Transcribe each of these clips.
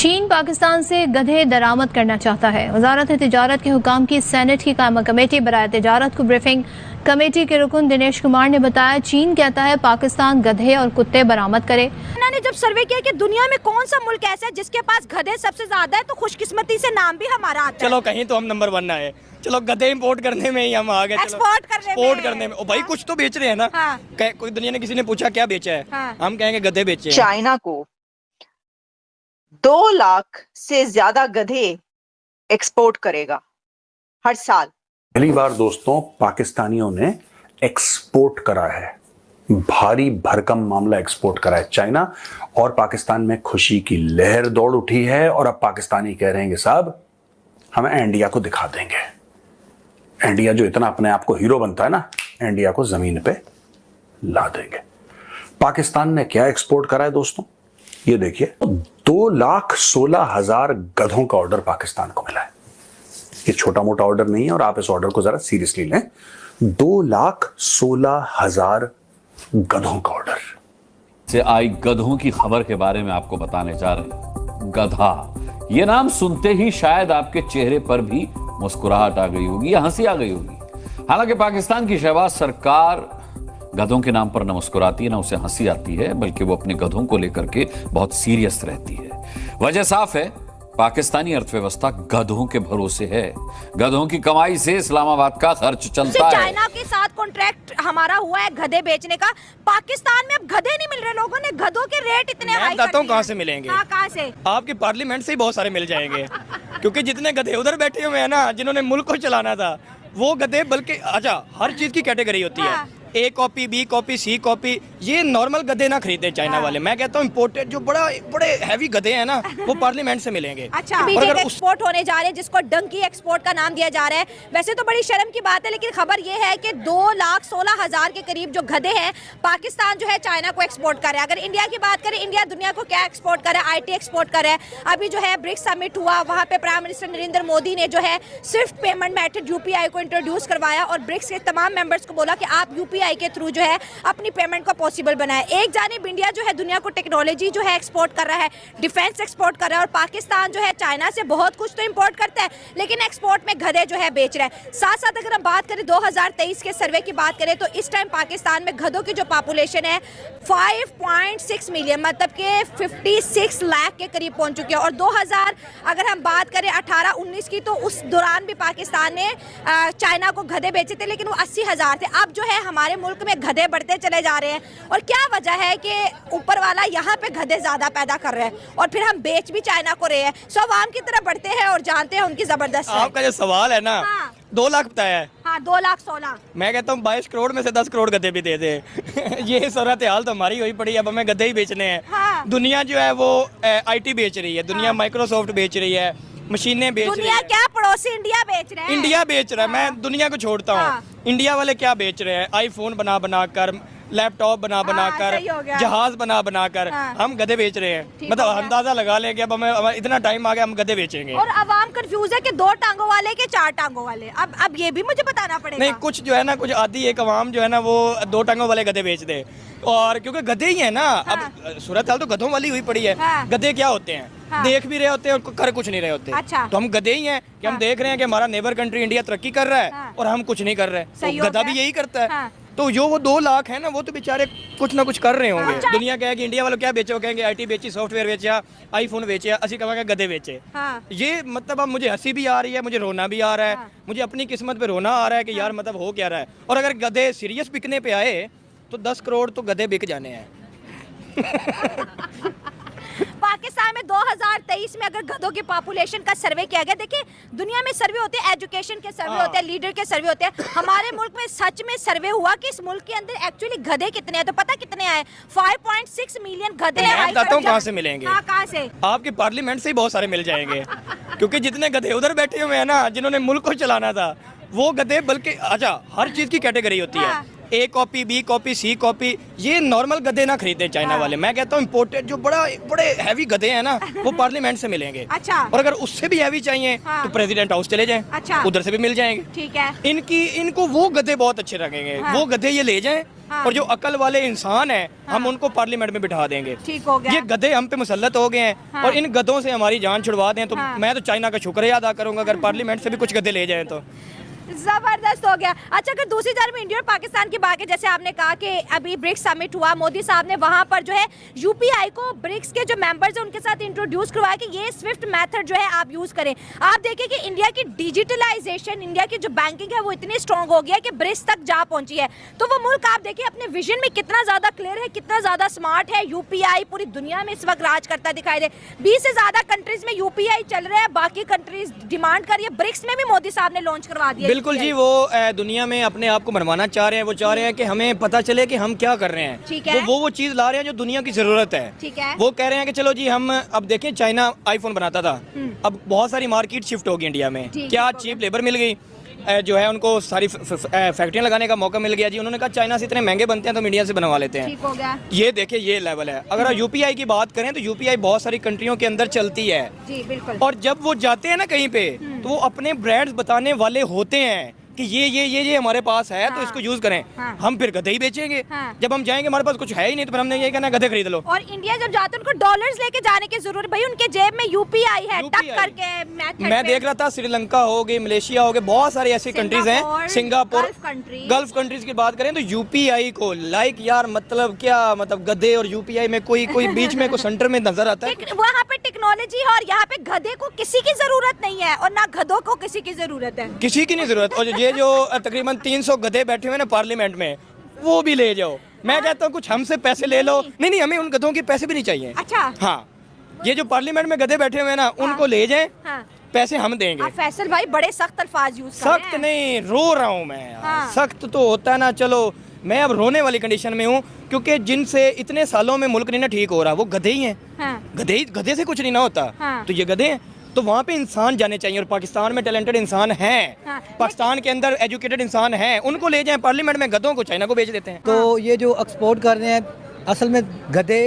चीन पाकिस्तान से गधे दरामद करना चाहता है। वजारत तिजारत के हुकाम की सेनेट की कायमा कमेटी बराए तिजारत को ब्रीफिंग कमेटी के रुकन दिनेश कुमार ने बताया, चीन कहता है पाकिस्तान गधे और कुत्ते बरामद करे। ने जब सर्वे किया कि दुनिया में कौन सा मुल्क ऐसा है जिसके पास गधे सबसे ज्यादा है, तो खुशकिस्मती से नाम भी हमारा आता है। चलो कहीं तो हम नंबर 1 आए। चलो गधे इंपोर्ट करने में ही हम आ गए, एक्सपोर्ट करने में। ओ भाई कुछ तो बेच रहे हैं ना। हाँ। कोई दुनिया ने किसी ने पूछा क्या बेचा है। हाँ। हम कहेंगे गधे बेचे हैं। चाइना को 2 लाख से ज्यादा गधे एक्सपोर्ट करेगा हर साल। पहली बार दोस्तों पाकिस्तानियों ने एक्सपोर्ट करा है, भारी भरकम मामला एक्सपोर्ट करा है चाइना, और पाकिस्तान में खुशी की लहर दौड़ उठी है। और अब पाकिस्तानी कह रहे हैं कि साहब हम इंडिया को दिखा देंगे। इंडिया जो इतना अपने आप को हीरो बनता है ना, इंडिया को जमीन पे ला देंगे। पाकिस्तान ने क्या एक्सपोर्ट करा है दोस्तों, ये देखिए। 2,16,000 गधों का ऑर्डर पाकिस्तान को मिला है। ये छोटा मोटा ऑर्डर नहीं है, और आप इस ऑर्डर को जरा सीरियसली लें। 2,16,000 गधों का ऑर्डर से आई गधों की खबर के बारे में आपको बताने जा रहे हैं। गधा, ये नाम सुनते ही शायद आपके चेहरे पर भी मुस्कुराहट आ गई होगी या हंसी आ गई होगी। हालांकि पाकिस्तान की शहबाज सरकार गधों के नाम पर न मुस्कुराती है न उसे हंसी आती है, बल्कि वो अपने गधों को लेकर के बहुत सीरियस रहती है। वजह साफ है, पाकिस्तानी अर्थव्यवस्था गधों के भरोसे है। गधों की कमाई से इस्लामाबाद का खर्च चलता है। चाइना के साथ कॉन्ट्रैक्ट हमारा हुआ है गधे बेचने का। पाकिस्तान में अब गधे नहीं मिल रहे, लोगों ने गधों के रेट इतने हाई कर दिए। कहाँ से मिलेंगे? कहाँ से? आपके पार्लियामेंट से ही बहुत सारे मिल जाएंगे। क्योंकि जितने गधे उधर बैठे हुए हैं ना, जिन्होंने मुल्क को चलाना था, वो गधे, बल्कि अच्छा हर चीज की कैटेगरी होती है। A copy, B copy, C copy. ये नॉर्मल गधे ना खरीदे चाइना वाले। मैं कहता हूँ इम्पोर्टेड जो बड़े हैवी गधे हैं ना, वो पार्लियामेंट से मिलेंगे। अच्छा, अगर एक्सपोर्ट होने जा रहे हैं जिसको डंकी एक्सपोर्ट का नाम दिया जा रहा है। वैसे तो बड़ी शर्म की बात है, लेकिन खबर ये है कि 2,16,000 के करीब जो गधे हैं पाकिस्तान जो है चाइना को एक्सपोर्ट कर रहा है। अगर इंडिया की बात करें, इंडिया दुनिया को क्या एक्सपोर्ट कर रहा है? IT एक्सपोर्ट कर रहा है। अभी जो है ब्रिक्स समिट हुआ, वहाँ पे प्राइम मिनिस्टर नरेंद्र मोदी ने जो है स्विफ्ट पेमेंट मेथड UPI को इंट्रोड्यूस करवाया, और ब्रिक्स के तमाम मेंबर्स को बोला कि आप UPI के थ्रू जो है अपनी पेमेंट को पॉसिबल बनाए। एक जानिब इंडिया जो है दुनिया को टेक्नोलॉजी जो है एक्सपोर्ट कर रहा है, डिफेंस एक्सपोर्ट कर रहा है, और पाकिस्तान जो है चाइना से बहुत कुछ तो इंपोर्ट करता है, लेकिन एक्सपोर्ट में गधे जो है बेच रहा है। साथ साथ अगर हम बात करें 2023 के सर्वे की बात करें, तो इस टाइम पाकिस्तान में गधों की जो पॉपुलेशन है 5.6 मिलियन, मतलब कि 56 लाख के करीब पहुंच चुकी है। और 2000 अगर हम बात करें 18-19 की, तो उस दौरान भी पाकिस्तान ने चाइना को गधे बेचे थे, लेकिन वो 80,000 थे। अब जो है हमारे मुल्क में गधे बढ़ते चले जा रहे हैं, और क्या वजह है कि ऊपर वाला यहाँ पे गधे ज्यादा पैदा कर रहे हैं, और फिर हम बेच भी चाइना को रहे हैं। सो आवाम की तरफ बढ़ते हैं और जानते हैं उनकी जबरदस्त। आपका जो सवाल है ना, 2 लाख बताया है। हाँ, 2,16,000। मैं कहता हूँ 22 करोड़ में से 10 करोड़ गधे भी दे दे। ये सूरत हाल तो हमारी हुई पड़ी है। अब हमें गधे ही बेचने हैं। हाँ। दुनिया जो है वो IT बेच रही है, दुनिया माइक्रोसॉफ्ट बेच रही है, मशीनें बेच रही है। दुनिया क्या, पड़ोसी इंडिया बेच रहे हैं। इंडिया बेच रहा है। मैं दुनिया को छोड़ता हूँ, इंडिया वाले क्या बेच रहे हैं? आईफोन बना कर, लैपटॉप बना कर, जहाज बना कर, हम गधे बेच रहे हैं। मतलब अंदाजा लगा लें कि अब हमें इतना टाइम आ गया, हम गधे बेचेंगे। और अवाम कंफ्यूज है कि 2 टांगों वाले के 4 टांगों वाले। अब ये भी मुझे बताना पड़ेगा। नहीं, कुछ जो है ना, कुछ आधी एक अवाम जो है ना, वो 2 टांगों वाले गधे बेच दे। और क्योंकि गधे ही है ना। अब सूरत हाल तो गधों वाली हुई पड़ी है। गधे क्या होते हैं? देख भी रहे होते हैं और कर कुछ नहीं रहे होते। अच्छा। तो हम गधे ही हैं कि हम देख रहे हैं कि हमारा नेबर कंट्री इंडिया तरक्की कर रहा है, और हम कुछ नहीं कर रहे। तो गधा भी यही करता है। तो जो वो 2 लाख है ना, वो तो बेचारे कुछ ना कुछ कर रहे होंगे। दुनिया क्या है कि इंडिया वालों क्या बेचे, कहेंगे IT बेची, सॉफ्टवेयर बेचा, आईफोन बेचे, असि कहेंगे गधे बेचे। ये मतलब अब मुझे हंसी भी आ रही है, मुझे रोना भी आ रहा है। मुझे अपनी किस्मत पे रोना आ रहा है कि यार मतलब हो क्या रहा है। और अगर गधे सीरियस बिकने पे आए तो 10 करोड़ तो गधे बिक जाने हैं। पाकिस्तान में 2023 में अगर गधों की पॉपुलेशन का सर्वे किया गया, देखिए दुनिया में सर्वे होते हैं, एजुकेशन के सर्वे होते हैं, लीडर के सर्वे होते हैं। हमारे मुल्क में सच में सर्वे हुआ कि इस मुल्क के अंदर एक्चुअली गधे कितने हैं, तो पता कितने आए? 5.6 मिलियन गधे हैं। कहाँ से मिलेंगे? कहाँ से? आपके पार्लियामेंट से ही बहुत सारे मिल जाएंगे। क्योंकि जितने गधे उधर बैठे हुए हैं ना, जिन्होंने मुल्क को चलाना था, वो गधे, बल्कि अच्छा हर चीज की कैटेगरी होती है। A copy, B copy, C copy, ये नॉर्मल गधे ना खरीदे चाइना वाले। मैं कहता हूँ इम्पोर्टेड जो बड़े हैवी गधे हैं ना, वो पार्लियामेंट से मिलेंगे। अच्छा। और अगर उससे भी हैवी चाहिए तो प्रेसिडेंट हाउस चले जाएं, अच्छा। उधर से भी मिल जाएंगे। ठीक है। इनको वो गधे बहुत अच्छे लगेंगे, वो गधे ये ले जाएं, और जो अकल वाले इंसान हैं हम उनको पार्लियामेंट में बिठा देंगे। ठीक हो गया। ये गधे हम पे मुसल्लत हो गए हैं, और इन गधों से हमारी जान छुड़वा दें तो मैं तो चाइना का शुक्रिया अदा करूंगा अगर पार्लियामेंट से भी कुछ गधे ले जाएं तो। जबरदस्त हो गया। अच्छा, अगर दूसरी तरफ इंडिया और पाकिस्तान की बात है, जैसे आपने कहा कि अभी ब्रिक्स समिट हुआ, मोदी साहब ने वहां पर जो है यूपीआई को ब्रिक्स के जो मेंबर्स हैं उनके साथ इंट्रोड्यूस करवाया कि ये स्विफ्ट मेथड जो है आप यूज करें। आप देखिए कि इंडिया की डिजिटलाइजेशन, इंडिया की जो बैंकिंग है वो इतनी स्ट्रॉन्ग हो गया है कि ब्रिक्स तक जा पहुंची है। तो वो मुल्क आप देखिए अपने विजन में कितना ज्यादा क्लियर है, कितना ज्यादा स्मार्ट है। यूपीआई पूरी दुनिया में इस वक्त राज करता दिखाई दे। 20 से ज्यादा कंट्रीज में यूपीआई चल रहा है, बाकी कंट्रीज डिमांड कर रही है। ब्रिक्स में भी मोदी साहब ने लॉन्च करवा दिया। बिल्कुल जी, वो दुनिया में अपने आप को मनवाना चाह रहे हैं। वो चाह रहे हैं कि हमें पता चले कि हम क्या कर रहे हैं। ठीक है। वो चीज ला रहे हैं जो दुनिया की जरूरत है। ठीक है। वो कह रहे हैं कि चलो जी हम अब देखें, चाइना आईफोन बनाता था, अब बहुत सारी मार्केट शिफ्ट होगी इंडिया में। क्या चीप लेबर मिल गई, जो है उनको सारी फैक्ट्रियां लगाने का मौका मिल गया जी। उन्होंने कहा चाइना से इतने महंगे बनते हैं तो हम इंडिया से बनवा लेते हैं। ठीक हो गया। ये देखिए ये लेवल है। अगर यूपीआई की बात करें तो यूपीआई बहुत सारी कंट्रियों के अंदर चलती है जी बिल्कुल। और जब वो जाते हैं ना कहीं पे तो वो अपने ब्रांड्स बताने वाले होते हैं कि ये हमारे पास है तो इसको यूज करें। हम फिर गधे ही बेचेंगे। जब हम जाएंगे हमारे पास कुछ है ही नहीं तो फिर हमने ये कहना गधे खरीद लो। और इंडिया जब जाते हैं उनको डॉलर्स लेके जाने की जरूरत, भाई उनके जेब में यूपीआई है, टक करके मेथड मैं देख रहा था श्रीलंका हो गई, मलेशिया हो गए, बहुत सारी ऐसी कंट्रीज हैं, सिंगापुर, गल्फ कंट्रीज की बात करें तो यूपीआई को लाइक यार मतलब क्या, मतलब गधे और यूपीआई में कोई बीच में कोई सेंटर में नजर आता है। वहाँ पे टेक्नोलॉजी है और यहाँ पे गधे को किसी की जरूरत नहीं है और ना गधों को किसी की जरूरत है। किसी की नहीं जरूरत। और ये जो तकरीबन 300 गधे बैठे हुए ना पार्लियामेंट में, वो भी ले जाओ। मैं कहता हूँ कुछ हमसे पैसे ले लो। नहीं हमें उन गधों के पैसे भी नहीं चाहिए। अच्छा। हाँ, ये जो पार्लियामेंट में गधे बैठे हुए हैं ना, उनको ले जाएं, पैसे हम देंगे। फैसल भाई बड़े सख्त अल्फाज यूज कर रहे हैं। सख्त नहीं, रो रहा हूँ मैं यार। सख्त तो होता है ना, चलो मैं अब रोने वाली कंडीशन में हूँ क्योंकि जिनसे इतने सालों में मुल्क नहीं ना ठीक हो रहा, वो गधे ही हैं। गधे से कुछ नहीं ना होता। तो ये गधे हैं, तो वहाँ पे इंसान जाने चाहिए। और पाकिस्तान में टैलेंटेड इंसान हैं, पाकिस्तान के अंदर एजुकेटेड इंसान हैं, उनको ले जाएं पार्लियामेंट में। गधों को चाइना को बेच देते हैं। तो ये जो एक्सपोर्ट कर रहे हैं असल में गधे,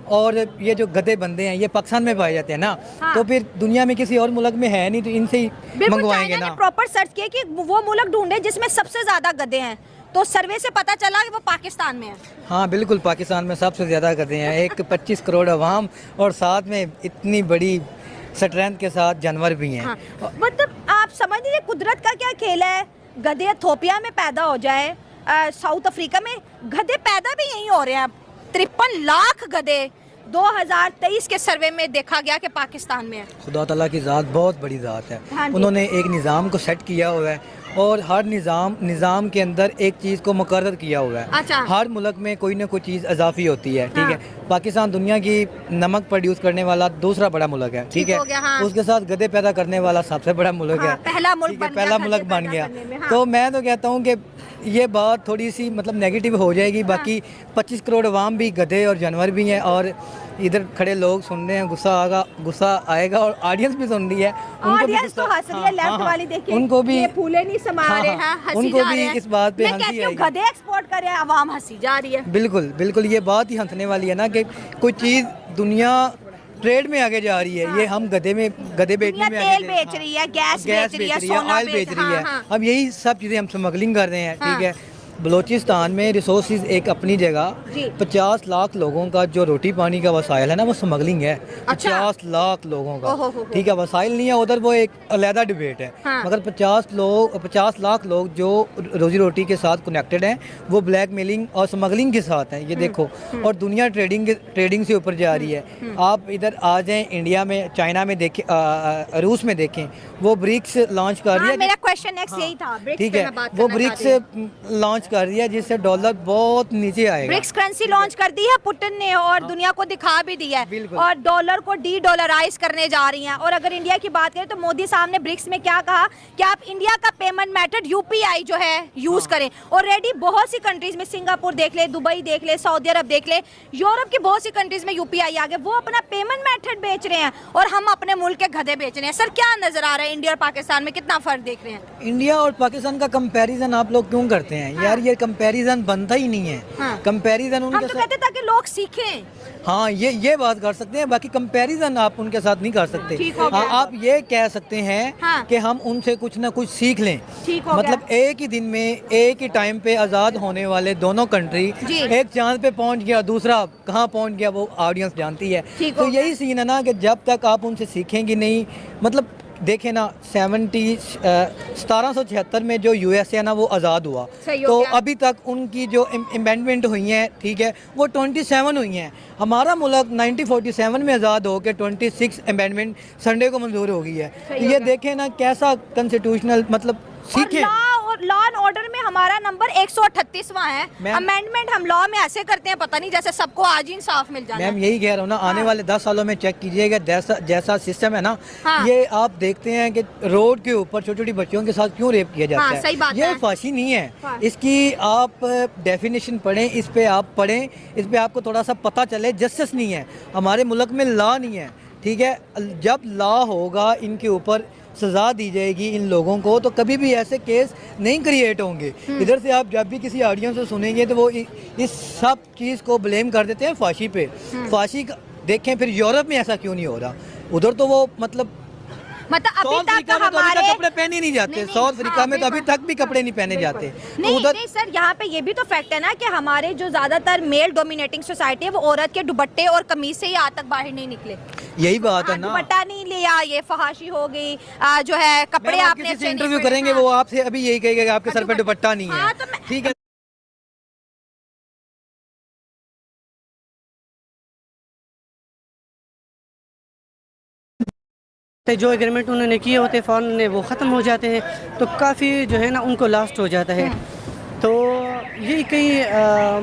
और ये जो गधे बंदे हैं ये पाकिस्तान में पाए जाते हैं ना। तो फिर दुनिया में किसी और मुल्क में है नहीं, तो इनसे ही मंगवाएंगे ना। प्रॉपर सर्च किया कि वो मुल्क ढूंढे जिसमें सबसे ज्यादा गधे हैं, तो सर्वे से पता चला कि वो पाकिस्तान में है। हाँ बिल्कुल, पाकिस्तान में सबसे ज्यादा गधे हैं। एक 25 करोड़ अवाम और साथ में इतनी बड़ी स्ट्रेंथ के साथ जानवर भी हैं। मतलब आप समझ लीजिए कुदरत का क्या खेल है। गधे इथोपिया में पैदा हो जाए, साउथ अफ्रीका में गधे पैदा भी यही हो रहे हैं। 53 लाख गधे 2023 के सर्वे में देखा गया कि पाकिस्तान में है। खुदा ताला की ज़ात बहुत बड़ी ज़ात है। उन्होंने एक निज़ाम को सेट किया हुआ है और हर निज़ाम के अंदर एक चीज़ को मुकर्रर किया हुआ है। अच्छा। हर मुल्क में कोई ना कोई चीज़ इजाफी होती है। ठीक है। पाकिस्तान दुनिया की नमक प्रोड्यूस करने वाला दूसरा बड़ा मुल्क है। ठीक है। उसके साथ गधे पैदा करने वाला सबसे बड़ा मुल्क है। पहला मुल्क बन गया। तो मैं तो कहता हूँ कि ये बात थोड़ी सी मतलब नेगेटिव हो जाएगी। बाकी 25 करोड़ अवाम भी गधे और जानवर भी हैं और इधर खड़े लोग सुन रहे हैं, गुस्सा आएगा और ऑडियंस भी सुन रही है। ऑडियंस तो हंस रही है, लेफ्ट वाली देखिए, उनको भी फूले नहीं समा रहे हैं, हंसी उनको जा भी रहे हैं। इस बात पे मैं हंसी कहती हूँ आएगी। गधे एक्सपोर्ट कर रहे हैं, अवाम हंसी जा रही है। बिल्कुल ये बात ही हंसने वाली है ना कि कोई चीज़ दुनिया ट्रेड में आगे जा रही है। ये हम गधे बेचने में तेल बेच रही है, गैस बेच रही है, सोना ऑयल बेच रही है। अब यही सब चीज़ें हम स्मगलिंग कर रहे हैं। ठीक है। बलूचिस्तान में रिसोर्सेज एक अपनी जगह, 50 लाख लोगों का जो रोटी पानी का वसाइल है ना वो स्मगलिंग है। 50 लाख लोगों का। ठीक है। वसाइल नहीं है उधर, वो एक अलहदा डिबेट है। मगर 50 लाख लोग जो रोजी रोटी के साथ कनेक्टेड हैं वो ब्लैक मेलिंग और स्मगलिंग के साथ हैं। ये देखो, और दुनिया ट्रेडिंग से ऊपर जा रही है। आप इधर आ जाएं, इंडिया में, चाइना में देखें, रूस में देखें, वो ब्रिक्स लॉन्च कर रही है। मेरा क्वेश्चन नेक्स्ट यही था। ठीक है। वो ब्रिक्स लॉन्च कर रही है जिससे डॉलर बहुत नीचे आएगा। ब्रिक्स करेंसी लॉन्च कर दी है पुतिन ने और दुनिया को दिखा भी दिया है और डॉलर को डी-डॉलराइज करने जा रही हैं। और अगर इंडिया की बात करें तो मोदी साहब ने ब्रिक्स में क्या कहा कि आप इंडिया का पेमेंट मेथड यूपीआई जो है यूज करें। ऑलरेडी बहुत सी कंट्रीज में, सिंगापुर देख ले, दुबई देख ले, सऊदी अरब देख ले, यूरोप की बहुत सी कंट्रीज में यूपीआई आ गए। वो अपना पेमेंट मेथड बेच रहे हैं और हम अपने मुल्क के गधे बेच रहे हैं। सर क्या नजर आ रहा है इंडिया और पाकिस्तान में, कितना फर्क देख रहे हैं? इंडिया और पाकिस्तान का कंपैरिजन आप लोग क्यों करते हैं यार? ये कंपैरिजन बनता ही नहीं है। हाँ। कंपैरिजन हम उनके तो साथ, कहते ताकि लोग सीखें। हाँ ये बात कर सकते हैं, बाकी कंपैरिजन आप उनके साथ नहीं कर सकते। ठीक हो गया। हाँ, आप ये कह सकते हैं हाँ। कि हम उनसे कुछ ना कुछ सीख लें। ठीक हो मतलब एक ही दिन में एक ही टाइम पे आज़ाद होने वाले दोनों कंट्री, जी। एक चांद पे पहुंच गया, दूसरा कहाँ पहुंच गया वो ऑडियंस जानती है। ठीक तो हो गया। यही सीन है ना कि जब तक आप उनसे सीखेंगे नहीं, मतलब देखें ना 1776 में जो यूएसए है ना वो आज़ाद हुआ, सही हो तो गया। अभी तक उनकी जो अमेंडमेंट हुई हैं, ठीक है, वो 27 हुई हैं। हमारा मुल्क 1947 में आज़ाद हो के 26 अमेंडमेंट संडे को मंजूर हो गई है। तो सही हो ये गया। देखें ना कैसा कॉन्स्टिट्यूशनल, मतलब सीखें। लॉ एंड ऑर्डर में हमारा नंबर 138वां है। मैम- अमेंडमेंट हम लॉ में ऐसे करते हैं, पता नहीं जैसे सबको आज ही इंसाफ मिल जाना मैम है। यही कह रहा हूँ ना, आने वाले 10 सालों में चेक कीजिएगा जैसा सिस्टम है ना, हाँ। ये आप देखते हैं कि रोड के ऊपर छोटी छोटी बच्चियों के साथ क्यों रेप किया जाता हाँ, है। सही बात ये है। फांसी नहीं है, हाँ। इसकी आप डेफिनेशन पढ़ें, इस पे आप पढ़ें, इस पे आपको थोड़ा सा पता चले। जस्टिस नहीं है हमारे मुल्क में, लॉ नहीं है, ठीक है। जब लॉ होगा, इनके ऊपर सज़ा दी जाएगी इन लोगों को, तो कभी भी ऐसे केस नहीं क्रिएट होंगे। इधर से आप जब भी किसी ऑडियंस से सुनेंगे तो वो इस सब चीज़ को ब्लेम कर देते हैं फांसी पे। फांसी देखें फिर यूरोप में ऐसा क्यों नहीं हो रहा, उधर तो वो मतलब मतलब साउथ अभी अफ्रीका तक में तो अभी तक हमारे कपड़े पहने नहीं जाते, नहीं, साउथ अफ्रीका हाँ, में तो अभी बिल्कुल। तक भी कपड़े नहीं पहने जाते। तो नहीं उधर नहीं सर, यहाँ पे ये भी तो फैक्ट है ना कि हमारे जो ज्यादातर मेल डोमिनेटिंग सोसाइटी है वो औरत के दुपट्टे और कमीज से ही आज तक बाहर नहीं निकले। यही बात है ना। दुपट्टा नहीं लिया, ये फहाशी हो गई, जो है कपड़े मैम, आप आपने किसी अच्छे से नहीं इंटरव्यू पहने। करेंगे, हाँ। वो आपसे अभी यही कहेगा कि आपके सर पे दुपट्टा नहीं हाँ, है, तो मैं- ठीक है। जो एग्रीमेंट उन्होंने किए होते हैं फ़ौरन वो ख़त्म हो जाते हैं, तो काफ़ी जो है ना उनको लास्ट हो जाता है। तो ये कई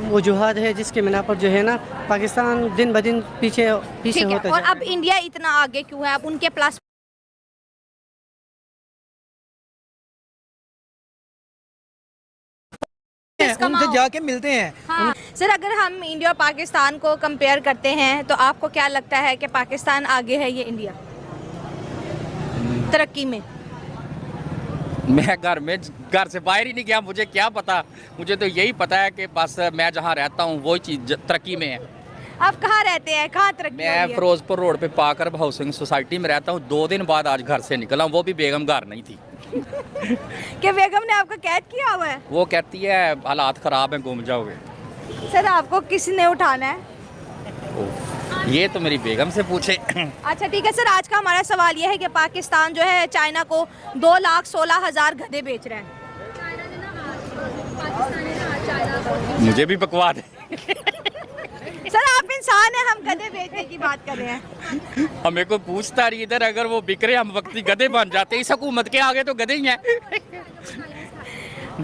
वजूहात है जिसके बिना पर जो है ना पाकिस्तान दिन ब दिन पीछे ठीक है। होता और जा अब इंडिया इतना आगे क्यों है? अब उनके प्लस उनसे जाके मिलते हैं। हाँ। सर, अगर हम इंडिया और पाकिस्तान को कंपेयर करते हैं तो आपको क्या लगता है कि पाकिस्तान आगे है ये इंडिया तरक्की में? मैं घर से बाहर ही नहीं गया, मुझे क्या पता। मुझे तो यही पता है कि बस मैं जहाँ रहता हूँ वही चीज़ तरक्की में है। आप कहाँ रहते हैं, कहाँ तरक्की हो रही मैं है? फिरोजपुर रोड पे पाकर हाउसिंग सोसाइटी में रहता हूँ। 2 दिन बाद आज घर से निकला हूँ, वो भी बेगम घर नहीं थी। कि बेगम ने आपको कैद किया हुआ है? वो कहती है हालात ख़राब हैं, गुम जाओगे। सर, आपको किसने उठाना है? ये तो मेरी बेगम से पूछे। अच्छा ठीक है सर, आज का हमारा सवाल ये है कि पाकिस्तान जो है चाइना को 2,16,000 गधे बेच रहा है। मुझे भी बकवास है। सर, आप इंसान हैं, हम गधे बेचने की बात कर रहे हैं। हमें कोई पूछता नहीं इधर, अगर वो बिक रहे हम वक्ती गधे बन जाते। इस हुकूमत के आगे तो गधे ही हैं।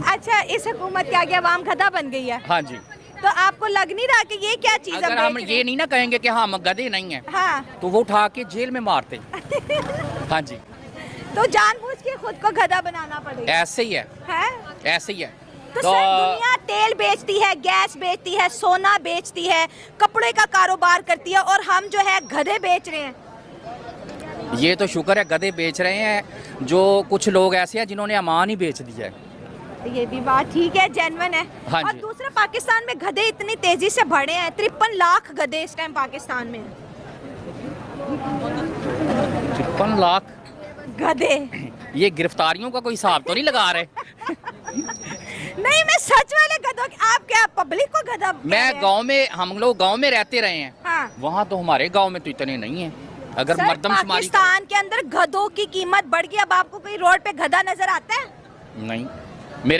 अच्छा, इस हुकूमत के आगे आवाम गधा बन गई है? हाँ जी। तो आपको लग नहीं रहा कि ये क्या चीज अगर हम ये नहीं ना कहेंगे कि हम गधे नहीं हैं, हाँ, तो वो उठा के जेल में मारते। हाँ जी, तो जानबूझ के खुद को गधा बनाना पड़ेगा। ऐसे ही है, ऐसे ही है। तो सर, दुनिया तेल बेचती है, गैस बेचती है, सोना बेचती है, कपड़े का कारोबार करती है, और हम जो है गधे बेच रहे हैं। ये तो शुक्र है गधे बेच रहे हैं। जो कुछ लोग ऐसे हैं जिन्होंने अमान ही बेच दिया है। ये भी बात ठीक है, जेन्युइन है। हाँ और जी। दूसरा, पाकिस्तान में गधे इतनी तेजी से बढ़े हैं, 53 लाख गधे इस टाइम पाकिस्तान में हैं। 53 लाख गधे। ये गिरफ्तारियों का कोई हिसाब तो नहीं लगा रहे? नहीं, मैं सच वाले गधों की, आप क्या पब्लिक को गधा कह रहे मैं हैं? गांव में, हम लोग गांव में रहते रहे हैं। हाँ। वहाँ तो हमारे गांव में तो इतने नहीं है। अगर सर, मर्दमशुमारी पाकिस्तान के अंदर गधों की कीमत बढ़ गई। अब आपको कोई रोड पे गधा नजर आता है? नहीं,